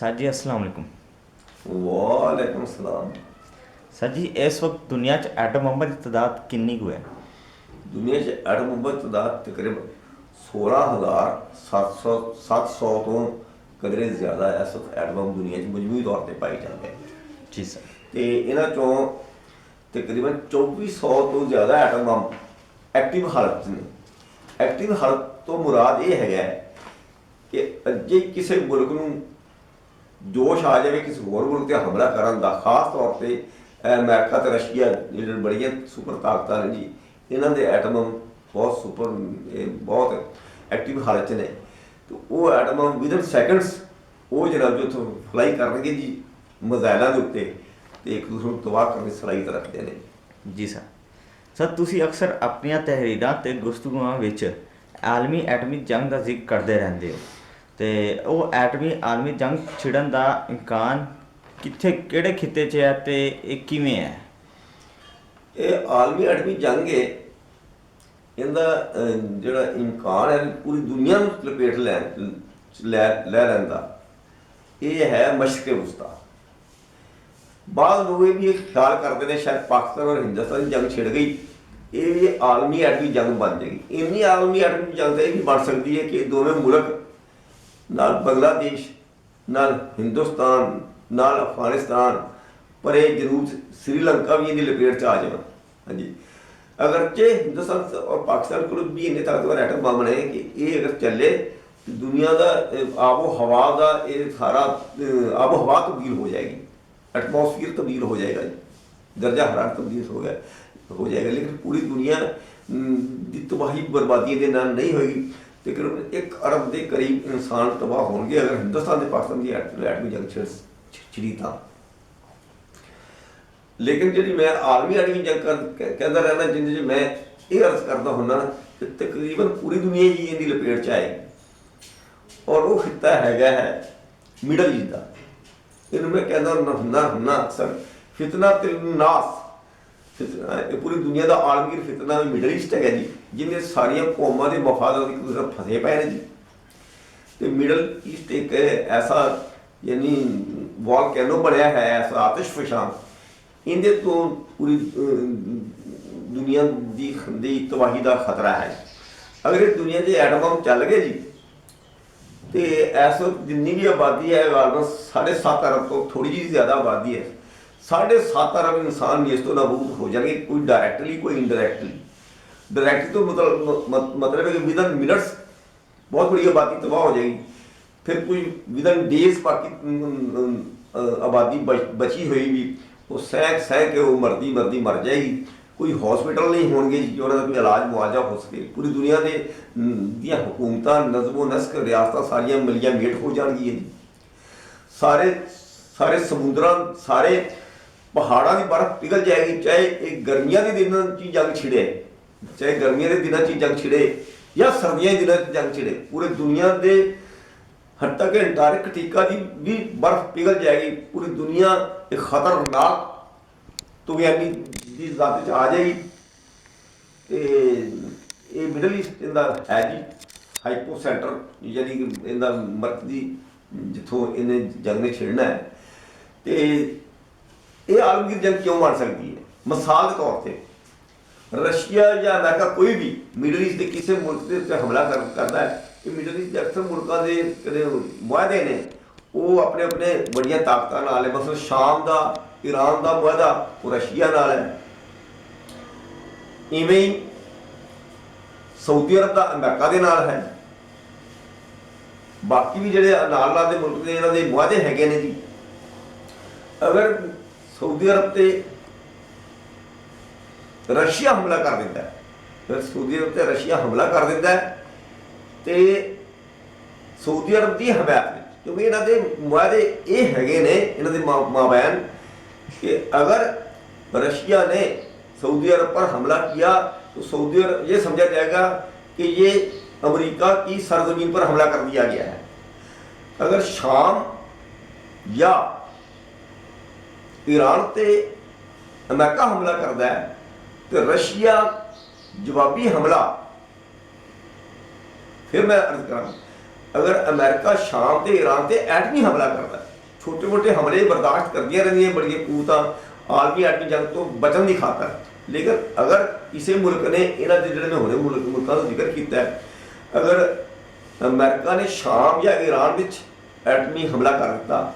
Sir जी अस्सलाम वालेकुम। वालेकुम सलाम। सर जी इस वक्त दुनिया च एटम बंबां की तादाद किन्नी कुछ है? दुनिया च एटम बंबां की तादाद तकरीबन 16,700 तो कदरे ज़्यादा इस वक्त एटम बंब दुनिया च मजमूई तौर पर पाए जाते हैं। जी सर। तो इन्हों चों तकरीबन 2400 तो ज़्यादा एटम बंब एक्टिव हालत ने। एक्टिव हालत तो मुराद ये है कि अजे किसी मुल्क में जोश आ जाए किसी होर मुल्क पर हमला करन दा, खास तौर पर अमेरिका तो रशिया जो बड़िया सुपर ताकत ने जी, इन्हों के एटम बंब बहुत बहुत एक्टिव हालत च ने। तो वो एटम बंब विदिन सैकंड्स वो जनाब जो उतो फ्लाई करनगे जी मिज़ाइलों के उत्ते, तो एक दूसरे को तबाह करने सलाहियत रखते हैं। जी सर। सर तुसी अक्सर अपनी तहरीरां ते गुफ्तगूआं विच आलमी एटमी जंग का जिक्र करते रहते हो, तो वो एटमी आलमी जंग छिड़न का इम्कान कित्थे किहड़े खित्ते च है ते ये किवें है? ये आलमी एटमी जंग है, इनका जोड़ा इम्कान है पूरी दुनिया में लपेट लै लैन का, ये है मशरक़ वस्ता। बाद लोग ये भी ख्याल करते हैं शायद पाकिस्तान और हिंदुस्तान की जंग छिड़ गई, ये भी आलमी एटमी जंग बन जाएगी। इन्नी आलमी एटमी जंग तो ये भी बन सकती है कि दोनों मुल्क नाल बांग्लादेश, नाल हिंदुस्तान, नाल अफगानिस्तान, पर जनूब श्रीलंका भी इनकी लपेट आ जाए। हाँ जी, अगरचे हिंदुस्तान और पाकिस्तान को भी इन्ने ताकतवर एटम बम ने कि ये अगर चले तो दुनिया का आबो हवा का ये सारा आबो हवा तब्दील हो जाएगी, एटमोसफीयर तब्दील हो जाएगा जी, दर्जा हरारत तब्दील हो जाएगा। लेकिन पूरी दुनिया की तबाही बर्बादी के नाल नहीं होगी। तकरीबन 1 अरब के करीब इंसान तबाह होंगे अगर हिंदुस्तान के पाकिस्तान की एटमी जंग छिड़ी था। लेकिन जी मैं आलमी एटमी जंग कहता रहना, जिंदे मैं ये अर्ज करता हूँ कि तकरीबन पूरी दुनिया ही इनकी लपेट च आएगी। और वो खिता है मिडल ईस्ट का। इन मैं कहता हूँ अक्सर फितना तिलनास, पूरी दुनिया का आलमगीर फितना मिडल ईस्ट है जी, जिन्हें सारिया कौमां के मफाद एक दूसरे फसे पे हैं जी। तो मिडल ईस्ट एक ऐसा यानी वॉलकैनो बनया है, ऐसा आतिश फशां, इनके तो पूरी दुनिया की तबाही का खतरा है। अगर इस दुनिया के एटम बम चल गए जी, तो इस वक्त जिन्नी भी आबादी है ऑलमोस्ट 7.5 अरब तो थोड़ी जी ज़्यादा आबादी है, 7.5 अरब इंसान भी इस तो नाबूद हो जाएंगे, कोई डायरैक्टली कोई इनडायरैक्टली। डायरैक्टली तो मतलब है कि विदिन मिनट्स बहुत बड़ी आबादी तबाह हो जाएगी। फिर कोई विदिन डेज बाकी आबादी बची हुई भी वो सह के वो मरदी मर जाएगी। कोई हॉस्पिटल नहीं होंगे जो कोई इलाज मुआवजा हो सके। पूरी दुनिया के हुकूमत नज़मो नस्क रियासत सारिया मिलिया मेट हो जाएगी जी। सारे सारे समुद्र सारे पहाड़ों की बर्फ पिघल जाएगी, चाहे एक गर्मियों के दिनों की जंग छिड़े, चाहे गर्मियों के दिनों की जंग छिड़े या सर्दियों के दिनों की जंग छिड़े, पूरे दुनिया के हद तक अंटार्कटिका की भी बर्फ पिघल जाएगी। पूरी दुनिया एक खतरनाक तुगयानी की जात आ जाएगी। तो ये मिडल ईस्ट इनका है जी हाइपो सेंटर, यानी कि इनका मरकजी जिथों इन्हें जंग ने छिड़ना है। तो ये आलमगीर जंग क्यों बन सकती है? मिसाल के तौर पर रशिया या अमेरिका कोई भी मिडल ईस्ट के किसी मुल्क के हमला करता है कि मिडल ईस्ट के अक्सर मुल्कों के मुआहदे ने वो अपने अपने बड़िया ताकत नाल है। मसलन शाम का ईरान का मुआहदा वो रशिया नाल है, इवें ही सऊदी अरब का अमेरिका के नाल है। बाकी भी जोड़े नाल नाल दे मुल्क के इन्हां दे मुआहदे हैगे ने जी। अगर सऊदी अरब से रशिया हमला कर देता है, फिर सऊदी अरब से रशिया हमला कर देता है तो सऊदी अरब की हमायत में, क्योंकि इन्हों के मुआहदे ये हैगे ने इन्हों के माबैन कि अगर रशिया ने सऊदी अरब पर हमला किया तो सऊदी अरब ये समझा जाएगा कि ये अमेरिका की सरजमीन पर हमला कर दिया गया है। अगर शाम या ईरान से अमेरिका हमला करता है तो रशिया जवाबी हमला, फिर मैं अर्ज करा अगर अमेरिका शाम से ईरान से एटमी हमला करता है ਛੋਟੇ ਮੋਟੇ ਹਮਲੇ ਬਰਦਾਸ਼ਤ ਕਰਦੀਆਂ ਰਹਿੰਦੀਆਂ ਬੜੀਆਂ ਕੂਤਾਂ ਆਲਮੀ ਐਟਮੀ ਜੰਗ ਤੋਂ ਬਚਣ ਦੀ ਖਾਤਰ। ਲੇਕਿਨ ਅਗਰ ਕਿਸੇ ਮੁਲਕ ਨੇ ਇਹਨਾਂ ਦੇ ਜਿਹੜੇ ਮੈਂ ਹੁਣੇ ਮੁਲਕਾਂ ਦਾ ਜ਼ਿਕਰ ਕੀਤਾ ਹੈ, ਅਗਰ ਅਮਰੀਕਾ ਨੇ ਸ਼ਾਮ ਜਾਂ ਈਰਾਨ ਵਿੱਚ ਐਟਮੀ ਹਮਲਾ ਕਰ ਦਿੱਤਾ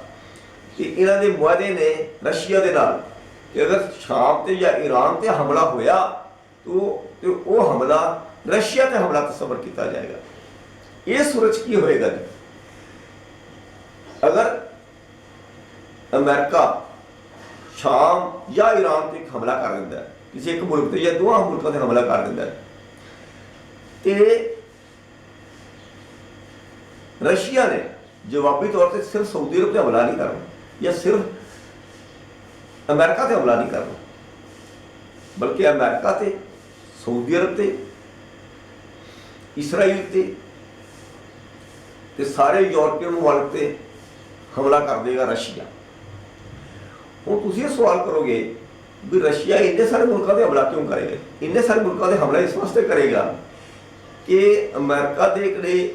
ਤੇ ਇਹਨਾਂ ਦੇ ਮੁਆਹਦੇ ਨੇ ਰਸ਼ੀਆ ਦੇ ਨਾਲ ਕਿ ਅਗਰ ਸ਼ਾਮ ਤੇ ਜਾਂ ਈਰਾਨ ਤੇ ਹਮਲਾ ਹੋਇਆ ਤੇ ਉਹ ਹਮਲਾ ਰਸ਼ੀਆ ਤੇ ਹਮਲਾ ਤਸੱਵਰ ਕੀਤਾ ਜਾਏਗਾ। ਇਹ ਸੂਰਜ ਕੀ ਹੋਏਗਾ ਜੀ? ਅਗਰ ਅਮਰੀਕਾ ਸ਼ਾਮ ਜਾਂ ਈਰਾਨ ਤੇ ਇੱਕ ਹਮਲਾ ਕਰ ਦਿੰਦਾ ਹੈ, ਕਿਸੇ ਇੱਕ ਮੁਲਕ ਤੇ ਜਾਂ ਦੋਹਾਂ ਮੁਲਕਾਂ ਤੇ ਹਮਲਾ ਕਰ ਦਿੰਦਾ ਹੈ, ਤੇ ਰਸ਼ੀਆ ਨੇ ਜਵਾਬੀ ਤੌਰ ਤੇ ਸਿਰਫ ਸਾਊਦੀ ਅਰਬ ਤੇ ਹਮਲਾ ਨਹੀਂ ਕਰਨਾ ਜਾਂ ਸਿਰਫ ਅਮਰੀਕਾ ਤੇ ਹਮਲਾ ਨਹੀਂ ਕਰਨਾ, ਬਲਕਿ ਅਮਰੀਕਾ ਤੇ, ਸਾਊਦੀ ਅਰਬ ਤੇ, ਇਸਰਾਈਲ ਤੇ ਸਾਰੇ ਯੂਰਪੀਅਨ ਮੁਲਕ ਤੇ ਹਮਲਾ ਕਰ ਦੇਗਾ ਰਸ਼ੀਆ। ਹੁਣ ਤੁਸੀਂ ਇਹ ਸਵਾਲ ਕਰੋਗੇ ਵੀ ਰਸ਼ੀਆ ਇੰਨੇ ਸਾਰੇ ਮੁਲਕਾਂ ਤੇ ਹਮਲਾ ਕਿਉਂ ਕਰੇਗਾ? ਇੰਨੇ ਸਾਰੇ ਮੁਲਕਾਂ ਤੇ ਹਮਲਾ ਇਸ ਵਾਸਤੇ ਕਰੇਗਾ ਕਿ ਅਮਰੀਕਾ ਦੇ ਜਿਹੜੇ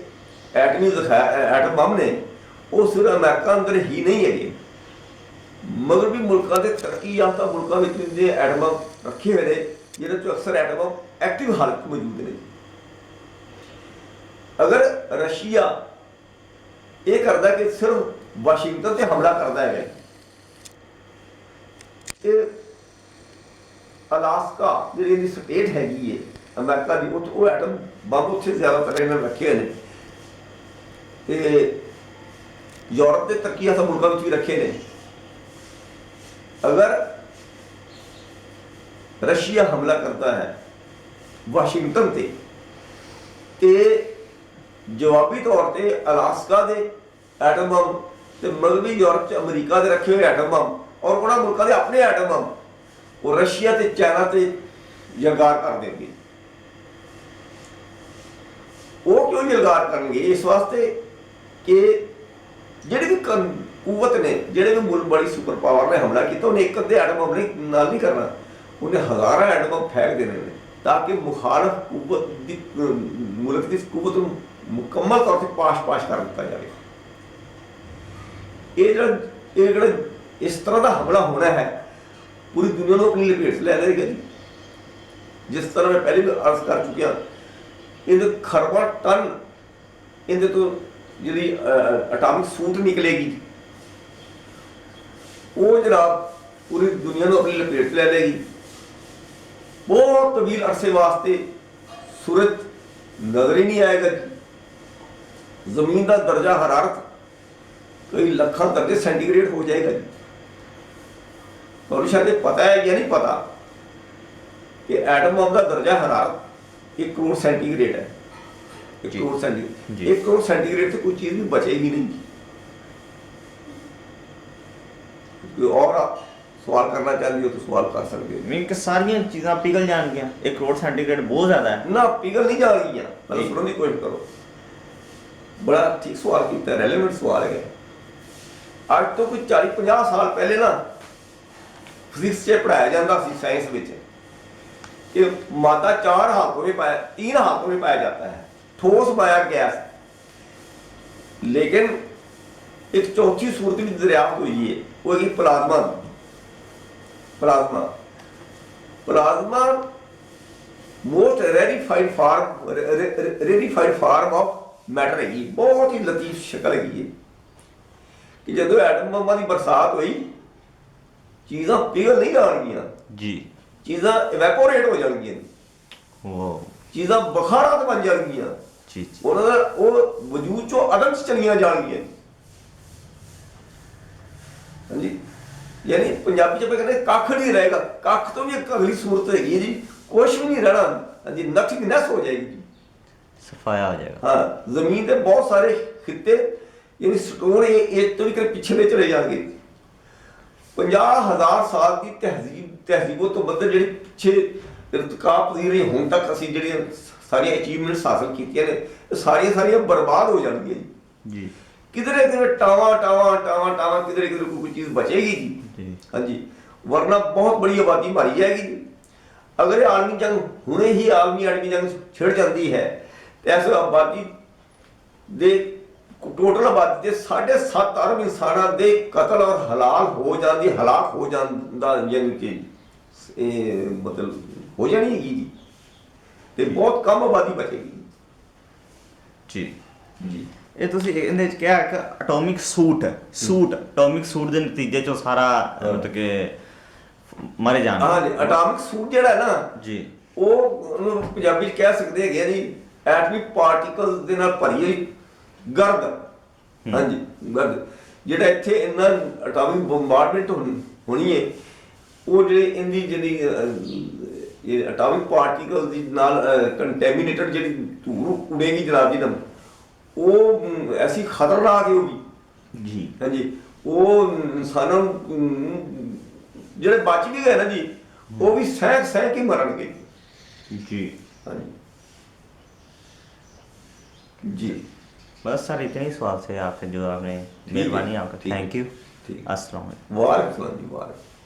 ਐਟਮ ਬੰਬ ਨੇ ਉਹ ਸਿਰਫ ਅਮਰੀਕਾ ਅੰਦਰ ਹੀ ਨਹੀਂ ਹੈਗੇ, ਮਗਰਬੀ ਮੁਲਕਾਂ ਦੇ ਤਰੱਕੀ ਯਾਫਤਾ ਮੁਲਕਾਂ ਵਿੱਚ ਜਿਹੜੇ ਐਟਮ ਬੰਬ ਰੱਖੇ ਹੋਏ ਨੇ, ਜਿਹਦੇ ਚ ਅਕਸਰ ਐਟਮ ਬੰਬ ਐਕਟਿਵ ਹਾਲਤ ਮੌਜੂਦ ਨੇ। ਅਗਰ ਰਸ਼ੀਆ ਇਹ ਕਰਦਾ ਕਿ ਸਿਰਫ ਵਾਸ਼ਿੰਗਟਨ ਤੇ ਹਮਲਾ ਕਰਦਾ ਹੈ ਤੇ ਅਲਾਸਕਾ ਜਿਹੜੀ ਇਹਦੀ ਸਟੇਟ ਹੈਗੀ ਹੈ ਅਮਰੀਕਾ ਦੀ, ਉਹ ਐਟਮ ਬੰਬ ਉੱਥੇ ਜ਼ਿਆਦਾਤਰ ਇਹਨਾਂ ਨੇ ਰੱਖੇ ਨੇ ਤੇ ਯੂਰਪ ਦੇ ਤਰੱਕੀ ਯਾਫਤਾ ਮੁਲਕਾਂ ਵਿੱਚ ਵੀ ਰੱਖੇ ਨੇ। ਅਗਰ ਰਸ਼ੀਆ ਹਮਲਾ ਕਰਦਾ ਹੈ ਵਾਸ਼ਿੰਗਟਨ ਤੇ ਜਵਾਬੀ ਤੌਰ ਤੇ ਅਲਾਸਕਾ ਦੇ ਐਟਮ ਬੰਬ ਤੇ ਮਗਰਬੀ ਯੂਰਪ ਚ ਅਮਰੀਕਾ ਦੇ ਰੱਖੇ ਹੋਏ ਐਟਮ ਬੰਬ ਔਰ ਉਹਨਾਂ ਮੁਲਕਾਂ ਦੇ ਆਪਣੇ ਐਟਮ ਬੰਬ ਉਹ ਰਸ਼ੀਆ ਤੇ ਚਾਈਨਾ ਤੇ ਯਲਗਾਰ ਕਰ ਦੇਣਗੇ। ਉਹ ਕਿਉਂ ਯਲਗਾਰ ਕਰਨਗੇ? ਇਸ ਵਾਸਤੇ ਕਿ ਜਿਹੜੇ ਵੀ ਕੂਵਤ ਨੇ, ਜਿਹੜੇ ਵੀ ਮੁਲਕ ਬੜੀ ਸੁਪਰ ਪਾਵਰ ਨੇ ਹਮਲਾ ਕੀਤਾ, ਉਹਨੇ ਇੱਕ ਅੱਧੇ ਐਟਮ ਬੰਬ ਨਾਲ ਨਹੀਂ ਕਰਨਾ, ਉਹਨੇ ਹਜ਼ਾਰਾਂ ਐਟਮ ਬੰਬ ਫੈਂਕ ਦੇਣੇ ਨੇ ਤਾਂ ਕਿ ਮੁਖਾਲਫ ਕੂਵਤ ਦੀ ਮੁਲਕ ਦੀ ਕੂਵਤ ਨੂੰ ਮੁਕੰਮਲ ਤੌਰ ਤੇ ਪਾਸ਼ ਕਰ ਦਿੱਤਾ ਜਾਵੇ। ਇਹ ਜਿਹੜਾ ਇਸ ਤਰ੍ਹਾਂ ਦਾ ਹਮਲਾ ਹੋਣਾ ਹੈ ਪੂਰੀ ਦੁਨੀਆ ਨੂੰ ਆਪਣੀ ਲਪੇਟ ਲੈ ਲਏਗਾ ਜੀ। ਜਿਸ ਤਰ੍ਹਾਂ ਮੈਂ ਪਹਿਲੇ ਵੀ ਅਰਜ਼ ਕਰ ਚੁੱਕਿਆ, ਇਹਦੇ ਖਰਬਾਂ ਟਨ ਇਹਦੇ ਤੋਂ ਜਿਹੜੀ ਅਟਾਮਿਕ ਸੂਟ ਨਿਕਲੇਗੀ ਉਹ ਜਨਾਬ ਪੂਰੀ ਦੁਨੀਆ ਨੂੰ ਆਪਣੀ ਲਪੇਟ ਲੈ ਲਏਗੀ। ਬਹੁਤ ਤਵੀਲ ਅਰਸੇ ਵਾਸਤੇ ਸੂਰਜ ਨਜ਼ਰ ਹੀ ਨਹੀਂ ਆਏਗਾ ਜੀ। ਜ਼ਮੀਨ ਦਾ ਦਰਜਾ ਹਰਾਰਤ ਕਈ ਲੱਖਾਂ ਦਰਜੇ ਸੈਂਟੀਗ੍ਰੇਡ ਹੋ ਜਾਏਗਾ ਜੀ। ਤੁਹਾਨੂੰ ਸ਼ਾਇਦ ਪਤਾ ਹੈ ਜਾਂ ਨਹੀਂ ਪਤਾ ਕਿ ਐਟਮ ਬੰਬ ਦਾ ਦਰਜਾ ਹਰਾਰਤ 1 ਕਰੋੜ ਸੈਂਟੀਗ੍ਰੇਡ ਹੈ। 1 ਕਰੋੜ ਸੈਂਟੀਗ੍ਰੇਡ 1 ਕਰੋੜ ਸੈਂਟੀਗ੍ਰੇਡ ਤੇ ਕੋਈ ਚੀਜ਼ ਵੀ ਬਚੇਗੀ ਨਹੀਂ। ਕੋਈ ਔਰ ਸਵਾਲ ਕਰਨਾ ਚਾਹੁੰਦੇ ਹੋ ਤਾਂ ਸਵਾਲ ਕਰ ਸਕਦੇ ਹੋ। ਮੀਨ ਕਿ ਸਾਰੀਆਂ ਚੀਜ਼ਾਂ ਪਿਘਲ ਜਾਣਗੀਆਂ? 1 ਕਰੋੜ ਸੈਂਟੀਗ੍ਰੇਡ ਬਹੁਤ ਜ਼ਿਆਦਾ ਹੈ ਨਾ, ਪਿਘਲ ਨਹੀਂ ਜਾਣਗੀਆਂ। ਪਹਿਲਾਂ ਸੁਣਨ ਦੀ ਕੋਸ਼ਿਸ਼ ਕਰੋ। ਬੜਾ ਠੀਕ ਸਵਾਲ ਕੀਤਾ, ਰੈਲੇਵੈਂਟ ਸਵਾਲ ਹੈ। ਅੱਜ ਤੋਂ ਕੋਈ 40-50 ਸਾਲ ਪਹਿਲੇ ਨਾ ਫਿਜ਼ਿਕਸ 'ਚ ਪੜ੍ਹਾਇਆ ਜਾਂਦਾ ਸੀ, ਸਾइंस ਵਿੱਚ, कि मादा 4 हाथों में पाया 3 हाथों में पाया जाता है, ठोस माया गैस। लेकिन एक चौथी सूरत भी दरियाफ्त हुई है, वो है plasma. Plasma plasma most rarefied form of matter है, बहुत ही लतीफ शक्ल है कि जो एटम बंबा की बरसात हुई चीज़ां पिघल नहीं जाणगियां जी, चीज़ां इवैपोरेट हो जाणगियां, चीज़ां बखारात बन जाणगियां, उन्हां दा वो वजूद चों अदम च चलियां जाणगियां। हाँ जी, यानी पंजाबी च कहते कख नहीं रहेगा, कख तो भी एक अगली सूरत हैगी जी, कुछ भी नहीं रहना। हाँ जी, नथिंगनेस हो जाएगी जी, सफाया हो जाएगा। हाँ, जमीन के बहुत सारे खिते यानी स्टोन एज तो भी कहीं पिछले चले जाएंगे। 50,000 साल की तहजीबों तो बदल जी पिछे इरतकाब पजीर हुण तक असीं जिहड़ियां सारियां अचीवमेंट्स हासिल कीतियां ने सारियां बर्बाद हो जाएंगी जी। किधरे किधरे टावा किधरे कोई चीज़ बचेगी जी। हाँ जी, वरना बहुत बड़ी आबादी मारी जाएगी जी। अगर आलमी जंग हुणे ही आलमी जंग छिड़ जाती है तो ऐसे आबादी दे ਟੋਟਲ ਆਬਾਦੀ ਦੇ 7.5 ਅਰਬ ਇਨਸਾਨਾਂ ਦੇ ਕਤਲ ਔਰ ਹਲਾਕ ਹੋ ਜਾਂਦਾ, ਯਾਨੀ ਕਿ ਇਹ ਮਤਲਬ ਹੋ ਜਾਣੀ ਹੈਗੀ ਜੀ, ਤੇ ਬਹੁਤ ਕਮ ਆਬਾਦੀ ਬਚੇਗੀ ਜੀ ਜੀ। ਇਹ ਤੁਸੀਂ ਇਹਦੇ ਵਿੱਚ ਕਿਹਾ ਕਿ ਅਟੋਮਿਕ ਸੂਟ ਦੇ ਨਤੀਜੇ ਚੋਂ ਸਾਰਾ ਮਤਲਬ ਕਿ ਮਰੇ ਜਾਣ। ਹਾਂ ਜੀ, ਅਟਾਮਿਕ ਸੂਟ ਜਿਹੜਾ ਹੈ ਨਾ ਜੀ, ਉਹ ਉਹਨੂੰ ਪੰਜਾਬੀ ਚ ਕਹਿ ਸਕਦੇ ਹੈਗੇ ਆ ਜੀ ਐਟਮਿਕ ਪਾਰਟੀਕਲਸ ਦੇ ਨਾਲ ਭਰੀ ਹੋਈ ਗਰਦ। ਹਾਂਜੀ, ਗਰਦ ਜਿਹੜਾ ਇੱਥੇ ਇੰਨਾ ਅਟਾਮਿਕ ਬੰਬਾਰਡਮੈਂਟ ਹੋਣੀ ਹੈ, ਉਹ ਜਿਹੜੇ ਇਹਦੀ ਜਿਹੜੀ ਇਹ ਅਟਾਮਿਕ ਪਾਰਟੀਕਲ ਦੀ ਨਾਲ ਕੰਟੈਮੀਨੇਟਡ ਜਿਹੜੀ ਧੂੜ ਉਡੇਗੀ ਜਨਾਬ ਜੀ, ਉਹ ਐਸੀ ਖਤਰਨਾਕ ਹੈ ਉਹ ਵੀ ਜੀ। ਹਾਂਜੀ, ਉਹ ਇਨਸਾਨਾਂ ਨੂੰ ਜਿਹੜੇ ਬਚ ਵੀ ਗਏ ਨਾ ਜੀ, ਉਹ ਵੀ ਸਹਿ ਕੇ ਮਰਨਗੇ जी। ਹਾਂਜੀ जी। बस सर इतने ही सवाल थे आपसे जो आपने, ठीक है, मेहरबानी आपका, ठीक है, थैंक यू। ठीक। अस्सलाम वालेकुम। वालेकुम सलाम जी, वालेकुम।